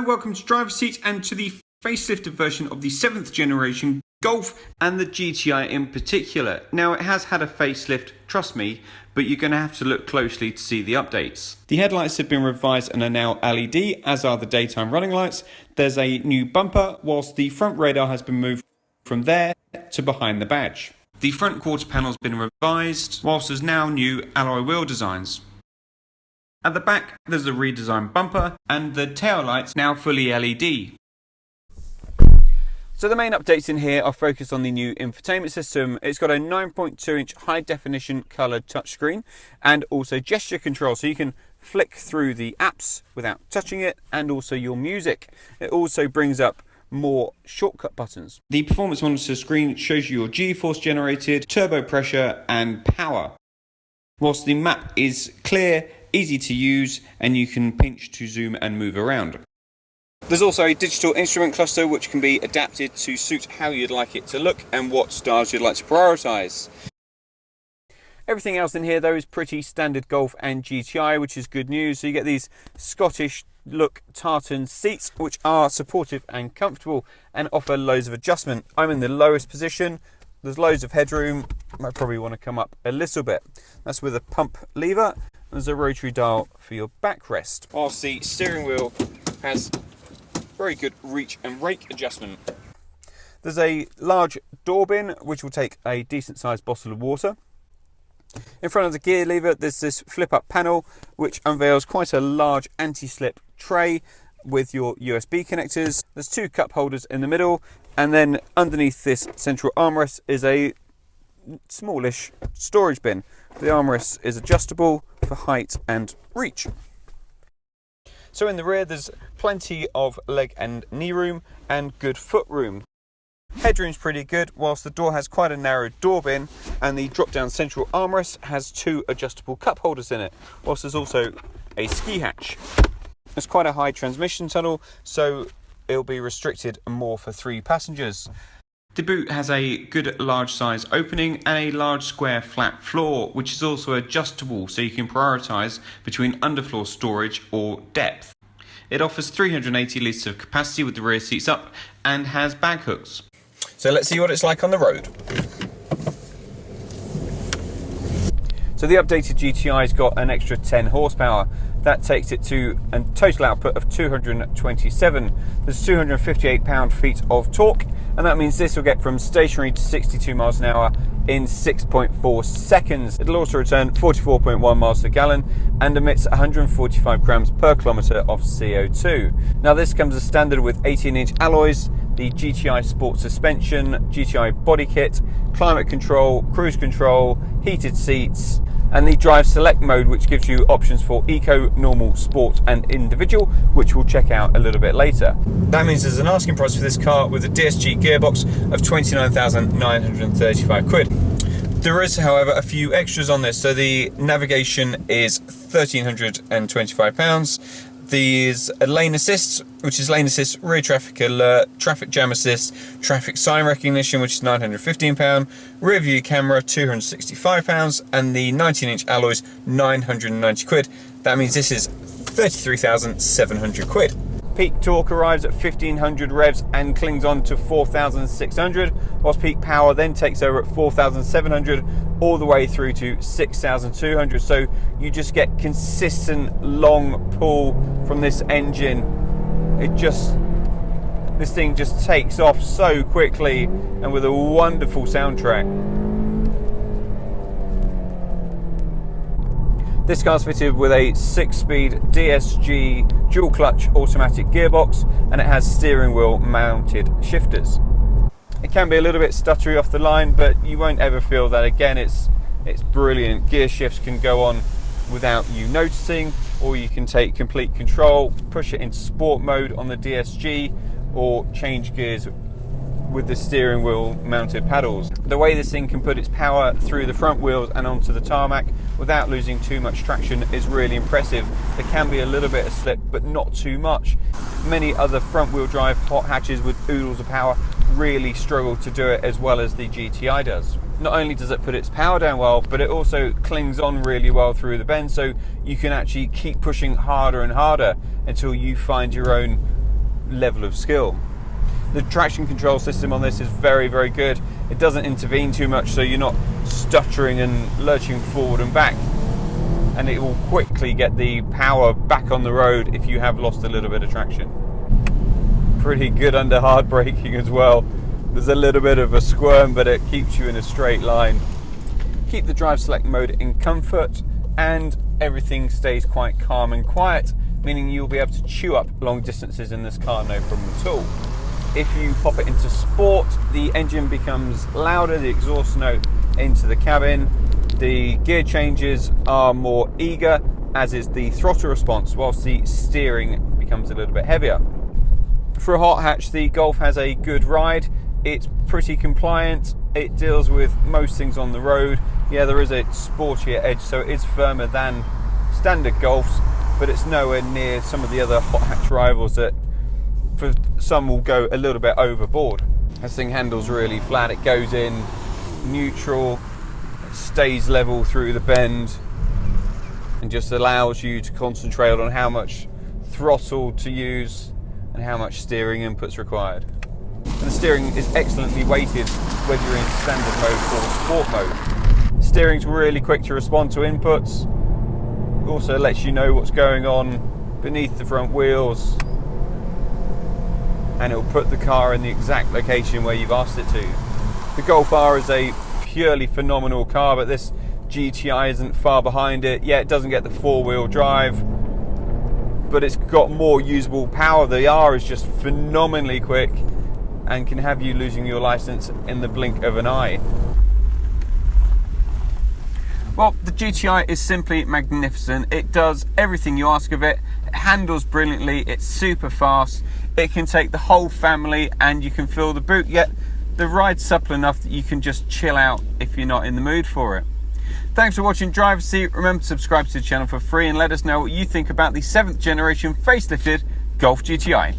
welcome to Driver's Seat and to the facelifted version of the 7th generation Golf and the GTI in particular. Now it has had a facelift, trust me, but you're going to have to look closely to see the updates. The headlights have been revised and are now LED, as are the daytime running lights. There's a new bumper, whilst the front radar has been moved from there to behind the badge. The front quarter panel has been revised, whilst there's now new alloy wheel designs. At the back, there's a redesigned bumper, and the tail lights now fully LED. So the main updates in here are focused on the new infotainment system. It's got a 9.2-inch high-definition coloured touchscreen and also gesture control, so you can flick through the apps without touching it, and also your music. It also brings up more shortcut buttons. The performance monitor screen shows you your G-force generated, turbo pressure and power. Whilst the map is clear, easy to use, and you can pinch to zoom and move around. There's also a digital instrument cluster which can be adapted to suit how you'd like it to look and what styles you'd like to prioritise. Everything else in here though is pretty standard Golf and GTI, which is good news. So you get these Scottish look tartan seats which are supportive and comfortable and offer loads of adjustment. I'm in the lowest position. There's loads of headroom. Might probably want to come up a little bit. That's with a pump lever. There's a rotary dial for your backrest. Whilst the steering wheel has very good reach and rake adjustment. There's a large door bin which will take a decent sized bottle of water. In front of the gear lever there's this flip up panel which unveils quite a large anti-slip tray with your USB connectors. There's two cup holders in the middle, and then underneath this central armrest is a smallish storage bin. The armrest is adjustable for height and reach. So in the rear there's plenty of leg and knee room and good foot room. Headroom's pretty good, whilst the door has quite a narrow door bin, and the drop down central armrest has two adjustable cup holders in it, whilst there's also a ski hatch. There's quite a high transmission tunnel, so it'll be restricted more for 3 passengers. The boot has a good large size opening and a large square flat floor, which is also adjustable so you can prioritise between underfloor storage or depth. It offers 380 litres of capacity with the rear seats up and has bag hooks. So let's see what it's like on the road. So the updated GTI's got an extra 10 horsepower. That takes it to a total output of 227. There's 258 pound-feet of torque, and that means this will get from stationary to 62 miles an hour in 6.4 seconds. It'll also return 44.1 miles per gallon and emits 145 grams per kilometre of CO2. Now this comes as standard with 18-inch alloys, the GTI Sport suspension, GTI body kit, climate control, cruise control, heated seats, and the Drive Select mode, which gives you options for Eco, Normal, Sport and Individual, which we'll check out a little bit later. That means there's an asking price for this car with a DSG gearbox of 29,935 quid. There is, however, a few extras on this. So the navigation is £1,325. There's a lane assist, which is lane assist, rear traffic alert, traffic jam assist, traffic sign recognition, which is £915, rear view camera £265, and the 19-inch alloys 990 quid. That means this is 33,700 quid. Peak torque arrives at 1500 revs and clings on to 4600, whilst peak power then takes over at 4700 all the way through to 6200. So you just get consistent long pull from this engine. This thing just takes off so quickly and with a wonderful soundtrack. This car's fitted with a 6-speed DSG dual clutch automatic gearbox, and it has steering wheel mounted shifters. It can be a little bit stuttery off the line, but you won't ever feel that again. It's brilliant. Gear shifts can go on without you noticing, or you can take complete control, push it into sport mode on the DSG, or change gears with the steering wheel mounted paddles. The way this thing can put its power through the front wheels and onto the tarmac without losing too much traction is really impressive. There can be a little bit of slip, but not too much. Many other front wheel drive hot hatches with oodles of power really struggle to do it as well as the GTI does. Not only does it put its power down well, but it also clings on really well through the bend, so you can actually keep pushing harder and harder until you find your own level of skill. The traction control system on this is very, very good. It doesn't intervene too much, so you're not stuttering and lurching forward and back. And it will quickly get the power back on the road if you have lost a little bit of traction. Pretty good under hard braking as well. There's a little bit of a squirm, but it keeps you in a straight line. Keep the drive select mode in comfort, and everything stays quite calm and quiet, meaning you'll be able to chew up long distances in this car, no problem at all. If you pop it into sport, the engine becomes louder, the exhaust note into the cabin. The gear changes are more eager, as is the throttle response, whilst the steering becomes a little bit heavier. For a hot hatch, the Golf has a good ride. It's pretty compliant. It deals with most things on the road. Yeah, there is a sportier edge, so it is firmer than standard Golfs, but it's nowhere near some of the other hot hatch rivals that for some will go a little bit overboard. This thing handles really flat. It goes in neutral, it stays level through the bend, and just allows you to concentrate on how much throttle to use and how much steering input's required. And the steering is excellently weighted whether you're in standard mode or sport mode. Steering's really quick to respond to inputs. It also lets you know what's going on beneath the front wheels, and it'll put the car in the exact location where you've asked it to. The Golf R is a purely phenomenal car, but this GTI isn't far behind it. Yeah, it doesn't get the four-wheel drive, but it's got more usable power. The R is just phenomenally quick and can have you losing your license in the blink of an eye. Well, the GTI is simply magnificent. It does everything you ask of it. It handles brilliantly. It's super fast. It can take the whole family and you can fill the boot, yet the ride's supple enough that you can just chill out if you're not in the mood for it. Thanks for watching Driver's Seat. Remember to subscribe to the channel for free and let us know what you think about the 7th generation facelifted Golf GTI.